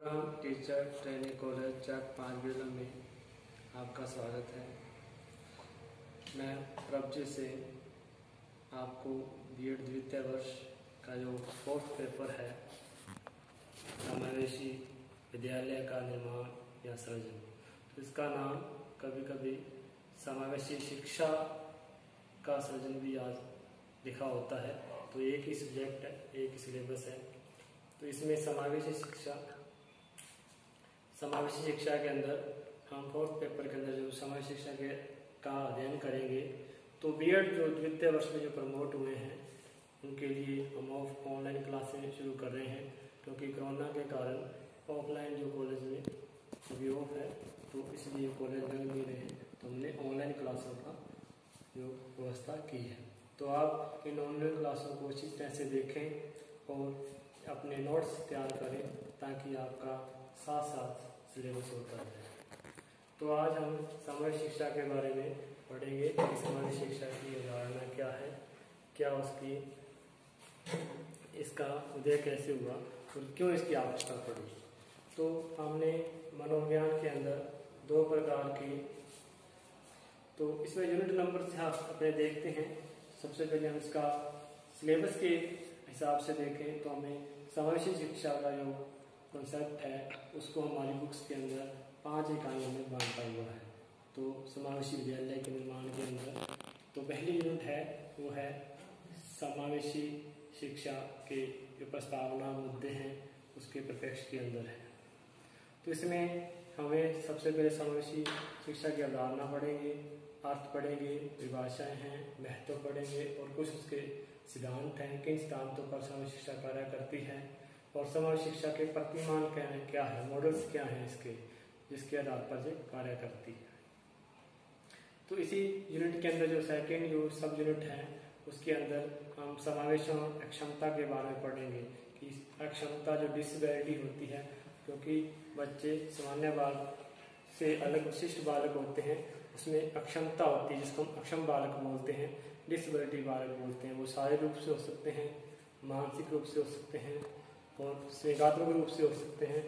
Programme teacher training college चक 5 बिरला में आपका स्वागत है। मैं प्रभजीत से आपको बीएड द्वितीय वर्ष का जो फोर्थ पेपर है समावेशी विद्यालय का निर्माण या सृजन, तो इसका नाम कभी कभी समावेशी शिक्षा का सृजन भी आज लिखा होता है। तो एक ही सब्जेक्ट है, एक ही सिलेबस है। तो इसमें समावेशी शिक्षा के अंदर हम फोर्थ पेपर के अंदर जो समावेशी शिक्षा का अध्ययन करेंगे। तो बीएड जो द्वितीय वर्ष में जो प्रमोट हुए हैं उनके लिए हम ऑनलाइन क्लासें शुरू कर रहे हैं, क्योंकि कोरोना के कारण ऑफलाइन जो कॉलेज में अभी ऑफ है, तो इसलिए कॉलेज लग नहीं रहे हैं, तो हमने ऑनलाइन क्लासों का जो व्यवस्था की है। तो आप इन ऑनलाइन क्लासों को अच्छी तरह से देखें और अपने नोट्स तैयार करें, ताकि आपका साथ साथ सिलेबस होता है। तो आज हम समावेशी शिक्षा के बारे में पढ़ेंगे कि समावेशी शिक्षा की अवधारणा क्या है, क्या उसकी इसका उदय कैसे हुआ और क्यों इसकी आवश्यकता पड़ी। तो हमने मनोविज्ञान के अंदर दो प्रकार की, तो इसमें यूनिट नंबर से आप अपने देखते हैं। सबसे पहले हम इसका सिलेबस के हिसाब से देखें तो हमें समावेशी शिक्षा का जो कॉन्सेप्ट है उसको हमारी बुक्स के अंदर 5 इकाइयों में बांटा हुआ है। तो समावेशी विद्यालय के निर्माण के अंदर तो पहली यूनिट है वो है समावेशी शिक्षा के जो प्रस्तावना मुद्दे हैं उसके परिप्रेक्ष्य के अंदर है। तो इसमें हमें सबसे पहले समावेशी शिक्षा की अवधारणा पढ़ेंगे, अर्थ पढ़ेंगे, परिभाषाएं हैं, महत्व पढ़ेंगे और कुछ उसके सिद्धांत हैं, किन सिद्धांतों पर समावेशी शिक्षा कार्य करती है और समावेशी शिक्षा के प्रतिमान क्या है, मॉडल्स क्या हैं इसके, जिसके आधार पर ये कार्य करती है। तो इसी यूनिट के अंदर जो सेकेंड जो सब यूनिट है उसके अंदर हम समावेशन और अक्षमता के बारे में पढ़ेंगे कि अक्षमता जो डिसेबिलिटी होती है, क्योंकि बच्चे सामान्य बालक से अलग विशिष्ट बालक होते हैं, उसमें अक्षमता होती है जिसको हम अक्षम बालक बोलते हैं, डिसेबिलिटी बालक बोलते हैं। वो शारीरिक रूप से हो सकते हैं, मानसिक रूप से हो सकते हैं और स्वेगात्मक रूप से हो सकते हैं,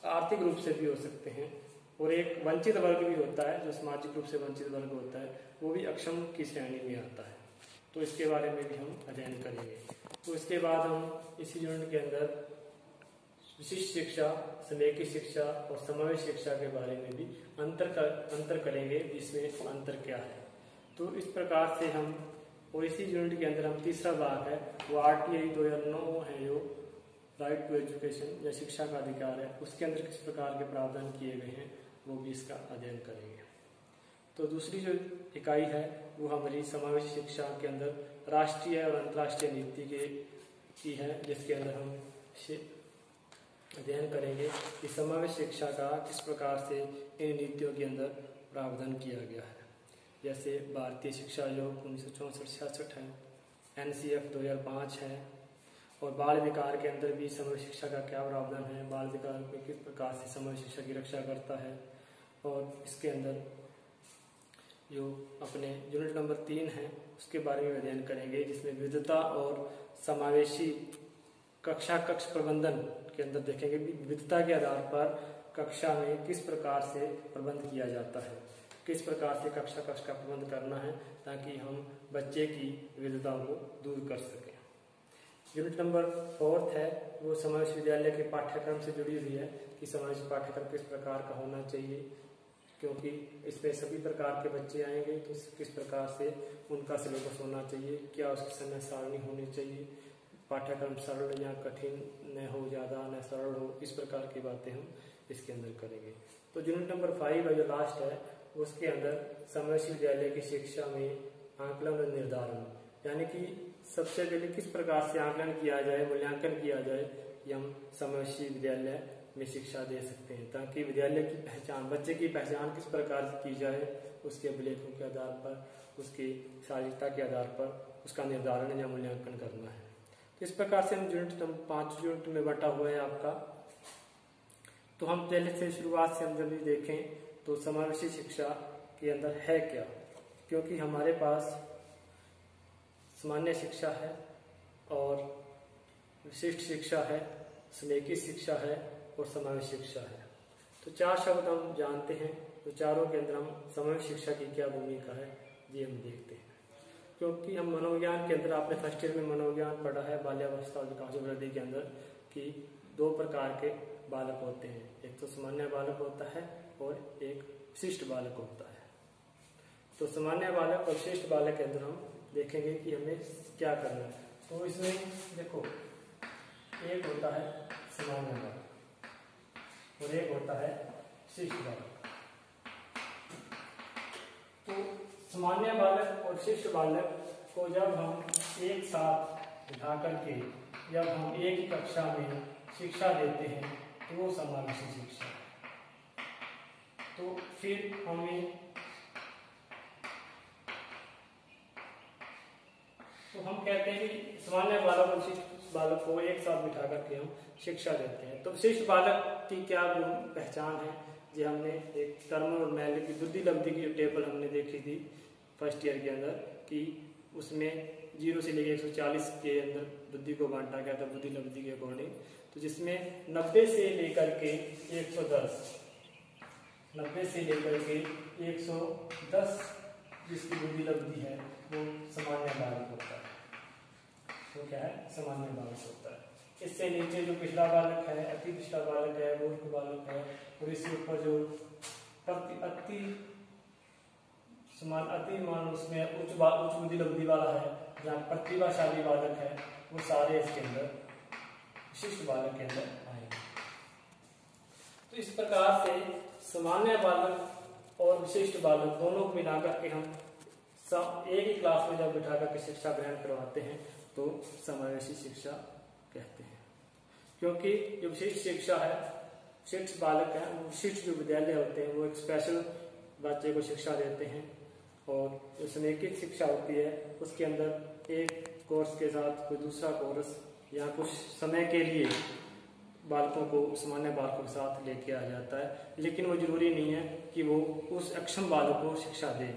आर्थिक रूप से भी हो सकते हैं, और एक वंचित वर्ग भी होता है जो सामाजिक रूप से वंचित वर्ग होता है, वो भी अक्षम की श्रेणी में आता है। तो इसके बारे में भी हम अध्ययन करेंगे। तो इसके बाद हम इसी यूनिट के अंदर विशिष्ट शिक्षा, समेकित शिक्षा और समावेशी शिक्षा के बारे में भी अंतर करेंगे, इसमें अंतर क्या है। तो इस प्रकार से हम, और इसी यूनिट के अंदर हम तीसरा भाग है वो RTI 2009 है जो राइट टू एजुकेशन या शिक्षा का अधिकार है, उसके अंदर किस प्रकार के प्रावधान किए गए हैं वो भी इसका अध्ययन करेंगे। तो दूसरी जो इकाई है वो हमारी समावेशी शिक्षा के अंदर राष्ट्रीय और अंतर्राष्ट्रीय नीति की है, जिसके अंदर हम अध्ययन करेंगे कि समावेशी शिक्षा का किस प्रकार से इन नीतियों के अंदर प्रावधान किया गया है। जैसे भारतीय शिक्षा आयोग 1964-66 है, NCF 2005 है, और बाल विकार के अंदर भी समावेशी शिक्षा का क्या प्रावधान है, बाल विकार में किस प्रकार से समावेशी शिक्षा की रक्षा करता है। और इसके अंदर जो अपने यूनिट नंबर 3 है उसके बारे में अध्ययन करेंगे, जिसमें विविधता और समावेशी कक्ष प्रबंधन के अंदर देखेंगे विविधता के आधार पर कक्षा में किस प्रकार से प्रबंध किया जाता है, किस प्रकार से कक्ष का प्रबंध करना है ताकि हम बच्चे की विविधताओं को दूर कर सकें। यूनिट नंबर 4 है वो समावेशी विद्यालय के पाठ्यक्रम से जुड़ी हुई है कि समावेशी पाठ्यक्रम किस प्रकार का होना चाहिए, क्योंकि इसमें सभी प्रकार के बच्चे आएंगे, तो किस प्रकार से उनका सिलेबस होना चाहिए, क्या उसकी समय सारणी होनी चाहिए, पाठ्यक्रम सरल या कठिन न हो, ज़्यादा न सरल हो, इस प्रकार की बातें हम इसके अंदर करेंगे। तो यूनिट नंबर 5 है जो लास्ट है उसके अंदर समावेशी विद्यालय की शिक्षा में आकलन और निर्धारण, यानी कि सबसे पहले किस प्रकार से आकलन किया जाए, मूल्यांकन किया जाए कि हम समावेशी विद्यालय में शिक्षा दे सकते हैं, ताकि विद्यालय की पहचान, बच्चे की पहचान किस प्रकार से की जाए, उसके अभिलेखों के आधार पर, उसकी शारीरिकता के आधार पर उसका निर्धारण या मूल्यांकन करना है। तो इस प्रकार से हम यूनिट 5 यूनिट में बटा हुआ है आपका। तो हम पहले से शुरुआत से हम जब भी देखें तो समावेशी शिक्षा के अंदर है क्या, क्योंकि हमारे पास सामान्य शिक्षा है और विशिष्ट शिक्षा है, समेकित शिक्षा है और समावेश शिक्षा है। तो 4 शब्द हम जानते हैं, तो चारों के अंदर हम समावेश शिक्षा की क्या भूमिका है ये हम देखते हैं। क्योंकि हम मनोविज्ञान के अंदर, आपने फर्स्ट ईयर में मनोविज्ञान पढ़ा है बाल्यावस्था और विकास वृद्धि के अंदर, कि 2 प्रकार के बालक होते हैं, एक तो सामान्य बालक होता है और एक विशिष्ट बालक होता है। तो सामान्य बालक और विशिष्ट बालक के अंदर हम देखेंगे कि हमें क्या करना है। तो इसमें देखो, एक होता है सामान्य बालक और एक होता है विशिष्ट बालक। तो सामान्य बालक और विशिष्ट बालक को जब हम एक साथ बिठा करके जब हम एक ही कक्षा में शिक्षा देते हैं तो वो समावेशी शिक्षा है। तो फिर हमें हम कहते हैं कि सामान्य बालक और विशिष्ट बालक को एक साथ बिठा करके हम शिक्षा देते हैं। तो विशिष्ट बालक की क्या पहचान है, जो हमने एक टर्म और मैल की बुद्धि लब्धि की जो टेबल हमने देखी थी फर्स्ट ईयर के अंदर, कि उसमें 0 से लेकर 140 के अंदर बुद्धि को बांटा गया था बुद्धि लब्धि के अकॉर्डिंग। तो जिसमें 90 से लेकर के 110, 90 से लेकर के 110 जिसकी बुद्धि लब्धि है वो सामान्य बालक होता है। वो क्या है? सामान्य बालक होता है। इससे नीचे जो पिछला बालक है, अति पिछला बालक है, मूर्ख बालक है, और इसके ऊपर जो अति मान उसमें उच्च बुद्धि लब्धि वाला है, जहाँ प्रतिभाशाली बालक है, वो सारे इसके अंदर विशिष्ट बालक के अंदर आएंगे। तो इस प्रकार से सामान्य बालक और विशिष्ट बालक दोनों को मिलाकर के हम सब एक ही क्लास में जब बिठा करके शिक्षा ग्रहण करवाते हैं तो समावेशी शिक्षा कहते हैं। क्योंकि जो विशिष्ट शिक्षा है, विशिष्ट बालक है, विशिष्ट जो विद्यालय होते हैं वो एक स्पेशल बच्चे को शिक्षा देते हैं, और जो समेकित शिक्षा होती है उसके अंदर एक कोर्स के साथ कोई दूसरा कोर्स या कुछ समय के लिए बालकों को सामान्य बालकों के साथ लेके आ जाता है। लेकिन वो जरूरी नहीं है कि वो उस अक्षम बालक को शिक्षा दे।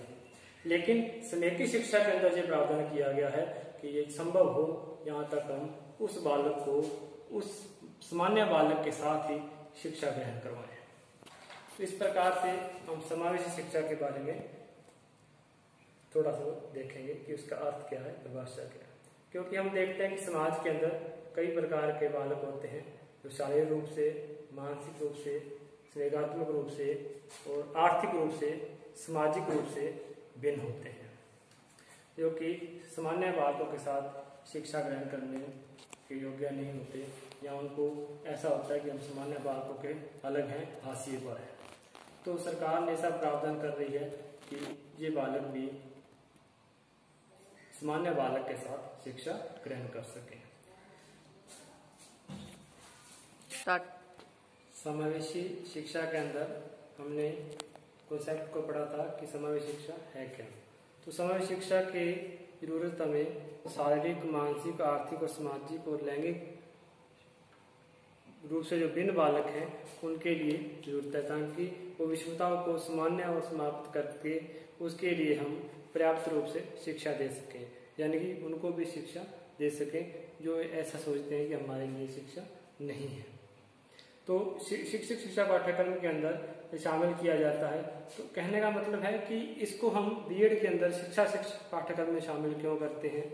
लेकिन समेकित शिक्षा के अंदर ये प्रावधान किया गया है कि ये संभव हो यहाँ तक हम उस बालक को उस सामान्य बालक के साथ ही शिक्षा ग्रहण करवाएं। तो इस प्रकार से हम समावेशी शिक्षा के बारे में थोड़ा सा देखेंगे कि उसका अर्थ क्या है, परिभाषा क्या है। क्योंकि हम देखते हैं कि समाज के अंदर कई प्रकार के बालक होते हैं जो शारीरिक रूप से, मानसिक रूप से, संवेगात्मक रूप से और आर्थिक रूप से, सामाजिक रूप से भिन्न होते हैं, जो कि सामान्य बालकों के साथ शिक्षा ग्रहण करने के योग्य नहीं होते, या उनको ऐसा होता है कि हम सामान्य बालकों के अलग हैं, हाशिए पर है। तो सरकार ने ऐसा प्रावधान कर रही है कि ये बालक भी सामान्य बालक के साथ शिक्षा ग्रहण कर सके। समावेशी शिक्षा के अंदर हमने कॉन्सेप्ट को पढ़ा था कि समावेशी शिक्षा है क्या। तो समावेशी शिक्षा की जरूरत हमें शारीरिक, मानसिक, आर्थिक और सामाजिक और लैंगिक रूप से जो भिन्न बालक हैं उनके लिए जरूरत है, ताकि वो विषमताओं को सामान्य और समाप्त करके उसके लिए हम पर्याप्त रूप से शिक्षा दे सकें, यानी कि उनको भी शिक्षा दे सकें जो ऐसा सोचते हैं कि हमारे लिए शिक्षा नहीं है। तो शिक्षक शिक्षा पाठ्यक्रम के अंदर शामिल किया जाता है। तो कहने का मतलब है कि इसको हम बीएड के अंदर शिक्षा पाठ्यक्रम में शामिल क्यों करते हैं,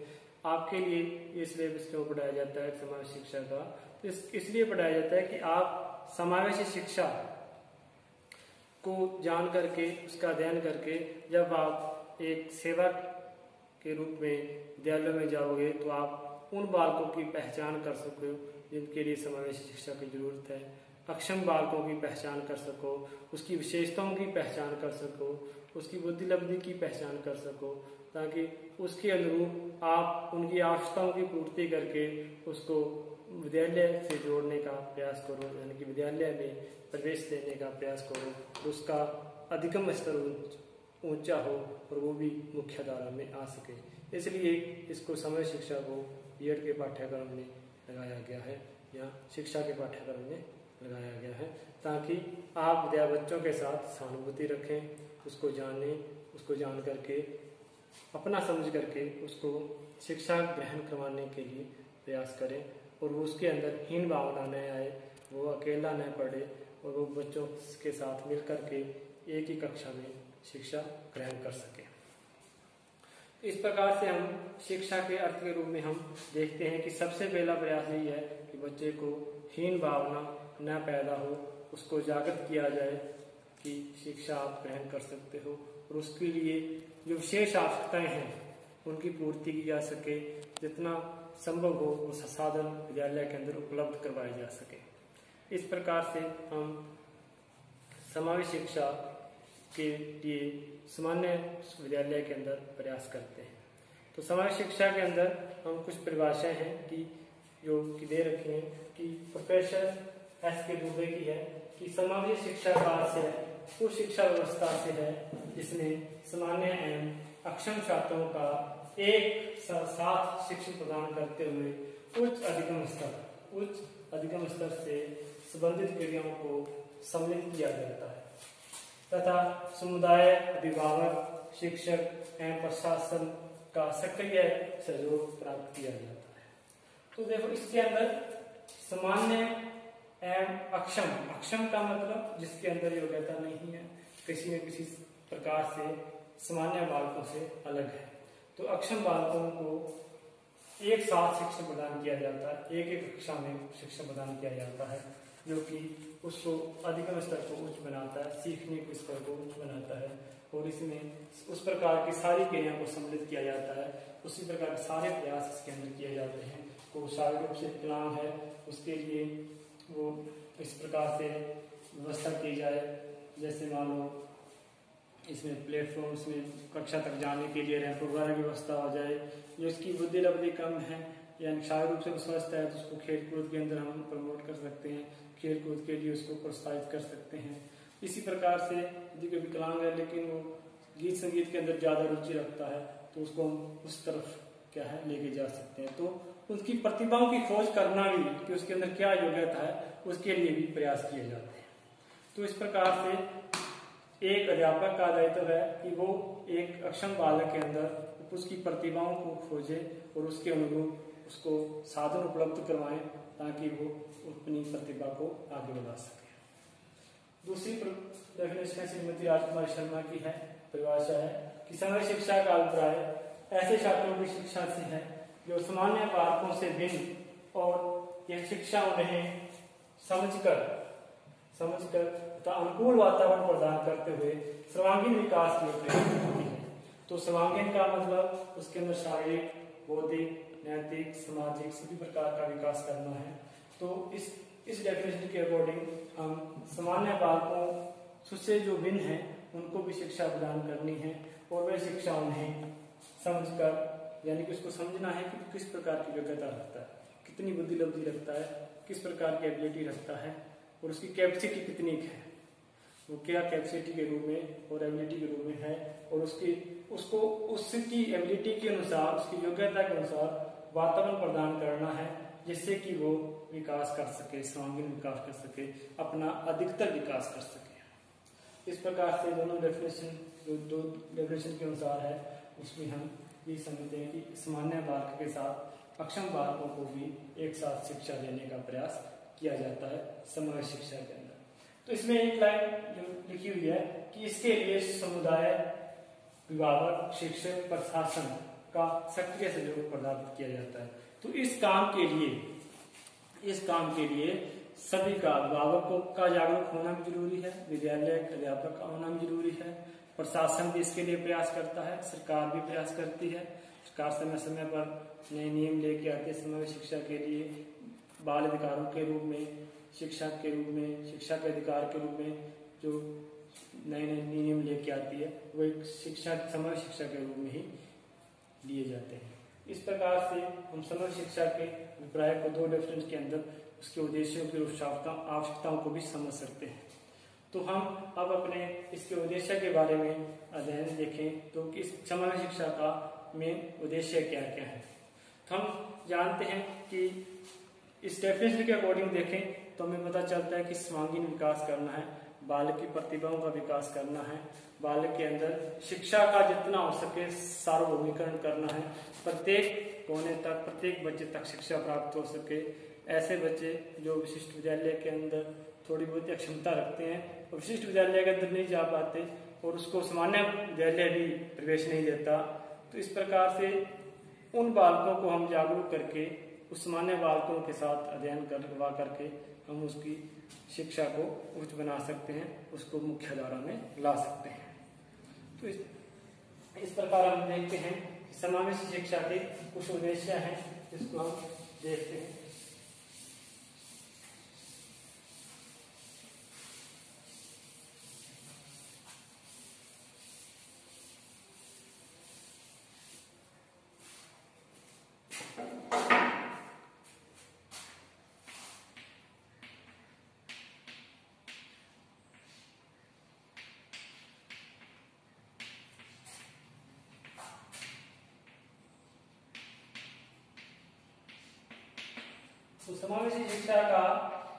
आपके लिए ये सिलेबस क्यों पढ़ाया जाता है समावेशी शिक्षा का। तो इसलिए पढ़ाया जाता है कि आप समावेशी शिक्षा को जान करके, उसका अध्ययन करके जब आप एक सेवक के रूप में विद्यालय में जाओगे तो आप उन बालकों की पहचान कर सको जिनके लिए समावेशी शिक्षा की जरूरत है, अक्षम बालकों की पहचान कर सको, उसकी विशेषताओं की पहचान कर सको, उसकी बुद्धि लब्धि की पहचान कर सको, ताकि उसके अनुरूप आप उनकी आवश्यकताओं की पूर्ति करके उसको विद्यालय से जोड़ने का प्रयास करो, यानी कि विद्यालय में प्रवेश देने का प्रयास करो, उसका अधिकतम स्तर ऊंचा हो और वो भी मुख्य धारा में आ सके। इसलिए इसको समय शिक्षा को बीएड के पाठ्यक्रम में लगाया गया है या शिक्षा के पाठ्यक्रम में लगाया गया है, ताकि आप बच्चों के साथ सहानुभूति रखें, उसको जानें, उसको जान करके अपना समझ करके उसको शिक्षा ग्रहण करवाने के लिए प्रयास करें, और वो उसके अंदर हीन भावना न आए वो अकेला न पढ़े और वो बच्चों के साथ मिल करके एक ही कक्षा में शिक्षा ग्रहण कर सके। इस प्रकार से हम शिक्षा के अर्थ के रूप में हम देखते हैं कि सबसे पहला प्रयास यही है कि बच्चे को हीन भावना न पैदा हो, उसको जागृत किया जाए कि शिक्षा आप ग्रहण कर सकते हो और उसके लिए जो विशेष आवश्यकताएं हैं उनकी पूर्ति की जा सके, जितना संभव हो वो साधन विद्यालय के अंदर उपलब्ध करवाए जा सके। इस प्रकार से हम समावेश शिक्षा के लिए सामान्य विद्यालय के अंदर प्रयास करते हैं। तो समावेश शिक्षा के अंदर हम कुछ परिभाषाएं हैं कि जो कि दे रखी हैं कि प्रोफेसर एस के दुबे की है कि समावेश शिक्षा का अर्थ है उस शिक्षा व्यवस्था से है जिसमें सामान्य एवं अक्षम छात्रों का एक साथ शिक्षा प्रदान करते हुए उच्च अधिगम स्तर से संबंधित क्रियाओं को सम्मिलित किया जाता है तथा समुदाय, अभिभावक, शिक्षक एवं प्रशासन का सक्रिय सहयोग प्राप्त किया जाता है। तो देखो इसके अंदर सामान्य एवं अक्षम का मतलब जिसके अंदर योग्यता नहीं है, किसी न किसी प्रकार से सामान्य बालकों से अलग है। तो अक्षम बालकों को एक साथ शिक्षा प्रदान किया जाता है, एक कक्षा में शिक्षा प्रदान किया जाता है, जो कि उसको अधिगम स्तर को उच्च बनाता है, सीखने के स्तर को उच्च बनाता है और इसमें उस प्रकार की सारी क्रियाओं को सम्मिलित किया जाता है। उसी प्रकार के सारे प्रयास इसके अंदर किए जाते हैं। को शारीरिक रूप से विकलांग है उसके लिए वो इस प्रकार से व्यवस्था की जाए, जैसे मान लो इसमें प्लेटफॉर्म्स में कक्षा तक जाने के लिए रैंप वगैरह की व्यवस्था हो जाए। जो इसकी बुद्धि लब्धि कम है या शारीरिक रूप से स्वस्थ है तो उसको खेल कूद के अंदर हम प्रमोट कर सकते हैं, खेल कूद के लिए उसको प्रोत्साहित कर सकते हैं। इसी प्रकार से यदि कोई विकलांग है लेकिन वो गीत संगीत के अंदर ज़्यादा रुचि रखता है तो उसको हम उस तरफ क्या है लेके जा सकते हैं। तो उसकी प्रतिभाओं की खोज करना भी कि उसके अंदर क्या योग्यता है उसके लिए भी प्रयास किए जाते हैं। तो इस प्रकार से एक अध्यापक का दायित्व है कि वो एक अक्षम बालक के अंदर उसकी प्रतिभाओं को खोजे और उसके अनुरूप उसको साधन उपलब्ध करवाएं ताकि वो अपनी प्रतिभा को आगे बढ़ा सके। दूसरी डेफिनेशन श्रीमती राजकुमारी शर्मा की है, परिभाषा है कि समय शिक्षा का अभिप्राय ऐसे छात्रों की शिक्षा से है जो सामान्य बालकों से भिन्न और यह शिक्षा उन्हें समझकर तथा अनुकूल वातावरण प्रदान करते हुए सर्वांगीण विकास की ओर प्रेरित करती है। तो सर्वांगीण का मतलब उसके अंदर शारीरिक, बौद्धिक, नैतिक, सामाजिक सभी प्रकार का विकास करना है। तो इस डेफिनेशन के अकॉर्डिंग हम सामान्य बालकों से जो भिन्न है उनको भी शिक्षा प्रदान करनी है और वह शिक्षा उन्हें समझकर यानी कि उसको समझना है कि किस प्रकार की योग्यता रखता है, कितनी बुद्धि लब्धि रखता है, किस प्रकार की एबिलिटी रखता है और उसकी कैपेसिटी कितनी है, वो क्या कैपेसिटी के रूप में और एबिलिटी के रूप में है और उसको उसकी एबिलिटी के अनुसार उसकी योग्यता के अनुसार वातावरण प्रदान करना है जिससे कि वो विकास कर सके, सर्वांगीण विकास कर सके, अपना अधिकतर विकास कर सके। इस प्रकार से दोनों डेफिनेशन जो दो डेफिनेशन के अनुसार है उसमें हम ये समझते हैं कि सामान्य बालक के साथ अक्षम बालकों को भी एक साथ शिक्षा देने का प्रयास किया जाता है समावेश शिक्षा के अंदर। तो इसमें एक लाइन जो लिखी हुई है कि इसके लिए समुदाय, अभिभावक, शिक्षक, प्रशासन का सक्रिय सहयोग प्रदान किया जाता है। तो इस काम के लिए सभी का, अभिभावक का जागरूक होना भी जरूरी है, विद्यालय अध्यापक का होना भी जरूरी है, प्रशासन भी इसके लिए प्रयास करता है, सरकार भी प्रयास करती है। सरकार समय समय पर नए नियम लेके आती है समावेश शिक्षा के लिए, बाल अधिकारों के रूप में, शिक्षा के रूप में, शिक्षा के अधिकार के रूप में जो नए नए नियम लेके आती है वो एक शिक्षा समावेश शिक्षा के रूप में ही लिए जाते हैं। इस प्रकार से हम समावेश शिक्षा के अभिप्राय को दो डेफिनेशन के अंदर उसके उद्देश्यों की आवश्यकताओं को भी समझ सकते हैं। तो हम अब अपने इसके उद्देश्य के बारे में अध्ययन देखें तो कि इस समावेश शिक्षा का में उद्देश्य क्या क्या है। तो हम जानते हैं कि इस डेफिनेशन के अकॉर्डिंग देखें तो हमें पता चलता है कि सर्वांगीण विकास करना है, बालक की प्रतिभाओं का विकास करना है, बालक के अंदर शिक्षा का जितना हो सके सार्वभौमिकरण करना है, प्रत्येक कोने तक, प्रत्येक बच्चे तक शिक्षा प्राप्त हो सके, ऐसे बच्चे जो विशिष्ट विद्यालय के अंदर थोड़ी बहुत क्षमता रखते हैं और विशिष्ट विद्यालय के अंदर नहीं जा पाते और उसको सामान्य विद्यालय भी प्रवेश नहीं देता, तो इस प्रकार से उन बालकों को हम जागरूक करके उस सामान्य बालकों के साथ अध्ययन करवा करके हम उसकी शिक्षा को उच्च बना सकते हैं, उसको मुख्य धारा में ला सकते हैं। तो इस प्रकार हम देखते हैं समावेशी शिक्षा के कुछ उद्देश्य हैं जिसको हम देखते हैं। तो समावेशी शिक्षा का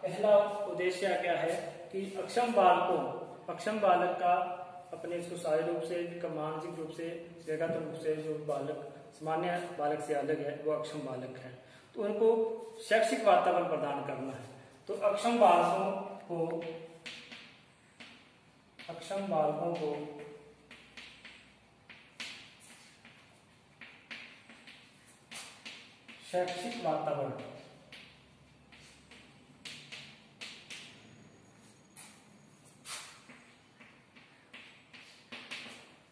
पहला उद्देश्य क्या है कि अक्षम बालक का अपने उसको शारीरिक रूप से, मानसिक रूप से, व्यक्तिगत रूप से जो बालक सामान्य बालक से अलग है वो अक्षम बालक है, तो उनको शैक्षिक वातावरण प्रदान करना है। तो अक्षम बालकों को शैक्षिक वातावरण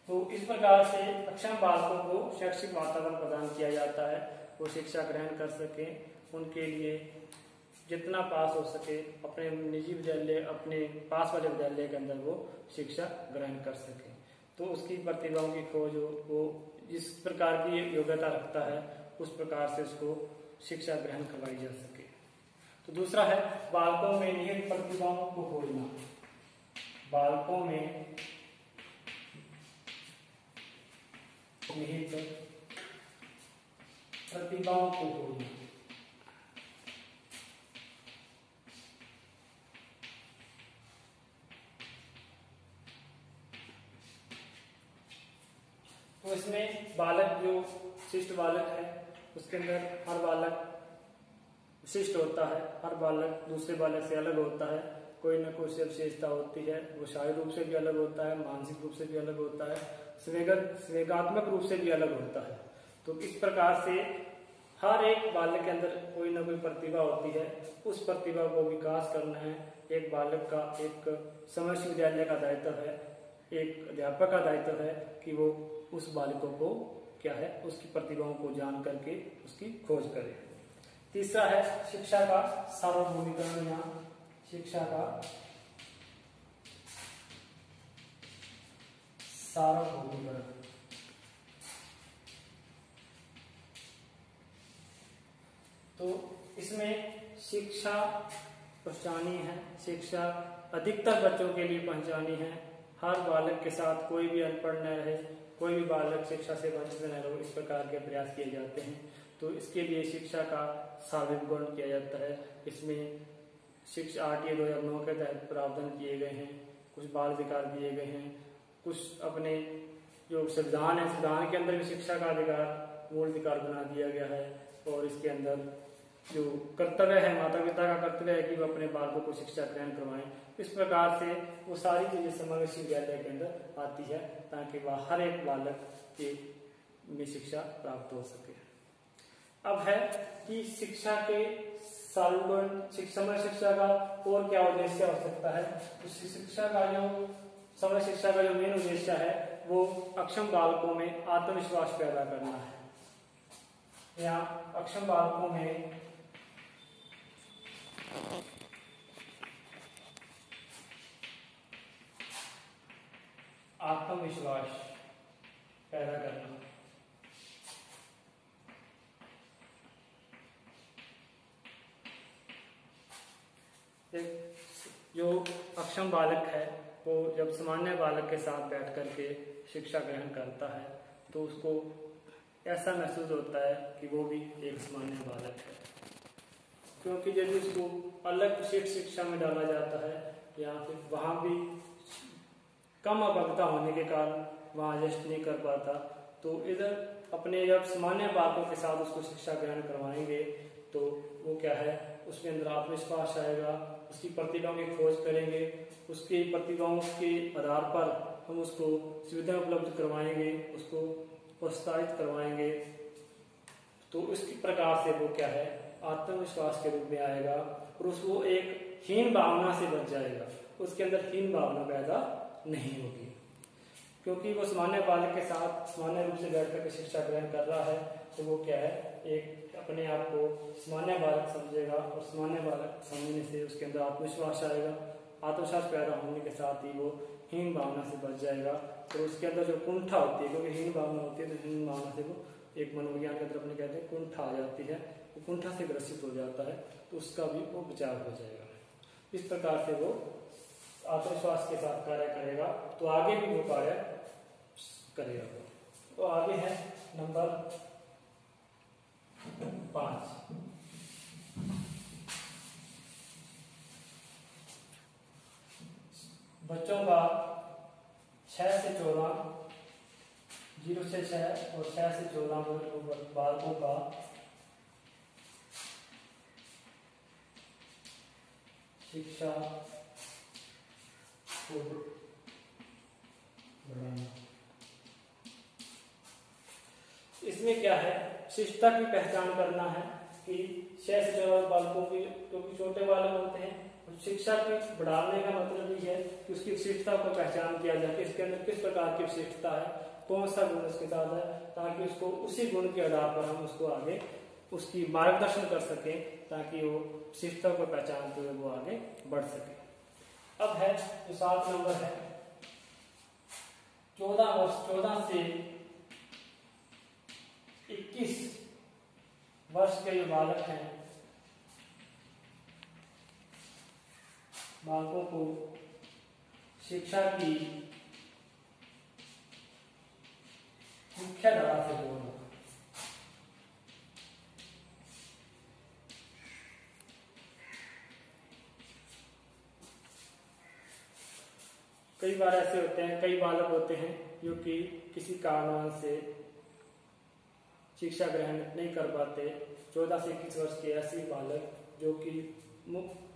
तो इस प्रकार से अक्षम बालकों को शैक्षिक वातावरण प्रदान किया जाता है, वो शिक्षा ग्रहण कर सके, उनके लिए जितना पास हो सके अपने निजी विद्यालय, अपने पास वाले विद्यालय के अंदर वो शिक्षा ग्रहण कर सके। तो उसकी प्रतिभाओं की खोज वो जिस प्रकार की योग्यता रखता है उस प्रकार से उसको शिक्षा ग्रहण करवाई जा सके। तो दूसरा है बालकों में निहित प्रतिभाओं को खोजना। बालकों में निहित प्रतिभाओं को खोजना। तो इसमें बालक जो विशिष्ट बालक है उसके अंदर हर बालक विशिष्ट होता है, हर बालक दूसरे बालक से अलग होता है, कोई न कोई से विशेषता होती है, वो शारीरिक रूप से भी अलग होता है, मानसिक रूप से भी अलग होता है, संवेगात्मक रूप से भी अलग होता है। तो इस प्रकार से हर एक बालक के अंदर कोई ना कोई प्रतिभा होती है, उस प्रतिभा को विकास करना है। एक बालक का एक समस्त विद्यालय का दायित्व है, एक अध्यापक का दायित्व है कि वो उस बालकों को क्या है उसकी प्रतिभाओं को जान करके उसकी खोज करे। तीसरा है शिक्षा का सार्वभौमिकरण या शिक्षा का सार्वभौमिकरण। तो इसमें शिक्षा पहुंचानी है, शिक्षा अधिकतर बच्चों के लिए पहुंचानी है। हर बालक के साथ कोई भी अनपढ़ न रहे, कोई भी बालक शिक्षा से वंचित न रहे, इस प्रकार के प्रयास किए जाते हैं। तो इसके लिए शिक्षा का सार्वभौमिकरण किया जाता है। इसमें शिक्षा RTA 2009 के तहत प्रावधान किए गए हैं, कुछ बाल अधिकार दिए गए हैं, कुछ अपने जो संविधान है, संविधान के अंदर भी शिक्षा का अधिकार मूल अधिकार बना दिया गया है। और इसके अंदर जो कर्तव्य है, माता पिता का कर्तव्य है कि वो अपने बालकों को शिक्षा ग्रहण करवाएं। इस प्रकार से वो सारी चीजें समावेशी विद्यालय के अंदर आती है ताकि वह हर एक बालक के में शिक्षा प्राप्त हो सके। अब है कि शिक्षा के समय शिक्षा का और क्या उद्देश्य हो सकता है। तो शिक्षा का जो मेन उद्देश्य है वो अक्षम बालकों में आत्मविश्वास पैदा करना है, या अक्षम बालकों में आत्मविश्वास पैदा करना। जो अक्षम बालक है वो जब सामान्य बालक के साथ बैठ करके शिक्षा ग्रहण करता है तो उसको ऐसा महसूस होता है कि वो भी एक सामान्य बालक है, क्योंकि यदि उसको अलग विशिष्ट शिक्षा में डाला जाता है या फिर वहाँ भी कम अपंगता होने के कारण वहाँ एडजस्ट नहीं कर पाता, तो इधर अपने जब सामान्य बालकों के साथ उसको शिक्षा ग्रहण करवाएंगे तो वो क्या है, उसके अंदर आत्मविश्वास आएगा, उसकी प्रतिभाओं की खोज करेंगे, उसकी प्रतिभाओं के आधार पर हम उसको सुविधा उपलब्ध करवाएंगे, उसको प्रोत्साहित करवाएंगे। तो इस प्रकार से वो क्या है, आत्मविश्वास के रूप में आएगा और उसको एक हीन भावना से बच जाएगा, उसके अंदर हीन भावना पैदा नहीं होगी, क्योंकि वो सामान्य बालक के साथ सामान्य रूप से बैठ करके शिक्षा ग्रहण कर रहा है। तो वो क्या है, एक अपने आप को सामान्य बालक समझेगा और सामान्य बालक समझने से उसके अंदर आत्मविश्वास आएगा। आत्मविश्वास पैदा होने के साथ ही वो हीन भावना से बच जाएगा। तो उसके अंदर जो कुंठा होती है, क्योंकि हीन भावना होती है, तो हीन भावना से वो एक मनोविज्ञान के अंदर अपने कहते हैं कुंठा आ जाती है, वो कुंठा से ग्रसित हो जाता है, तो उसका भी वो बचाव हो जाएगा। इस प्रकार से वो आत्मविश्वास के साथ कार्य करेगा, तो आगे भी वो कार्य करेगा। तो आगे है नंबर 5, बच्चों का 6 से 14, 0 से 6 और 6 से 14 बालकों का शिक्षा को बढ़ाना। इसमें क्या है, शिष्टता की पहचान करना है कि 6 से 14 बालकों की, क्योंकि छोटे बालक होते हैं, शिक्षा की बढ़ाने का मतलब ये है कि उसकी विशिष्टता को पहचान किया जाए कि इसके अंदर किस प्रकार की विशिष्टता है, कौन सा गुण उसके साथ है, ताकि उसको उसी गुण के आधार पर हम उसको आगे उसकी मार्गदर्शन कर सकें, ताकि वो विशिष्टता को पहचानते हुए वो आगे बढ़ सके। अब है जो 7 नंबर है, 14 से 21 वर्ष के जो बालक हैं, बालकों को शिक्षा की मुख्य धारा से जोड़ना। कई बार ऐसे होते हैं, कई बालक होते हैं जो कि किसी कारण से शिक्षा ग्रहण नहीं कर पाते। 14 से 21 वर्ष के ऐसे बालक जो कि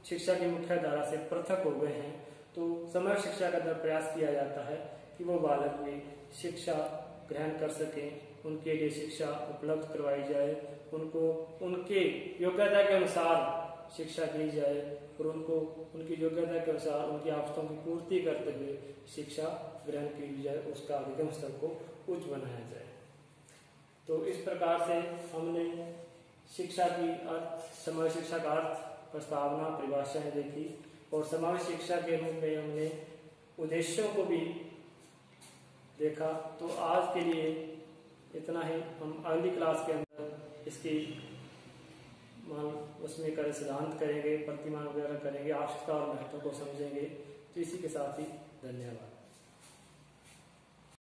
शिक्षा की मुख्य धारा से पृथक हो गए हैं, तो समय शिक्षा का अंदर प्रयास किया जाता है कि वो बालक भी शिक्षा ग्रहण कर सकें, उनके लिए शिक्षा उपलब्ध करवाई जाए, उनको उनके योग्यता के अनुसार शिक्षा दी जाए और उनको उनकी योग्यता के अनुसार उनकी आवश्यकताओं की पूर्ति करते हुए शिक्षा ग्रहण की जाए, उसका अधिगम स्तर को उच्च बनाया जाए। तो इस प्रकार से हमने शिक्षा की अर्थ, समाज शिक्षा का अर्थ, प्रस्तावना, परिभाषाएं देखी और समाज शिक्षा के रूप में हमने उद्देश्यों को भी देखा। तो आज के लिए इतना ही। हम अगली क्लास के अंदर इसकी उसमें कर सिद्धांत करेंगे, प्रतिमान वगैरह करेंगे, आवश्यकता और महत्व को समझेंगे। तो इसी के साथ ही धन्यवाद।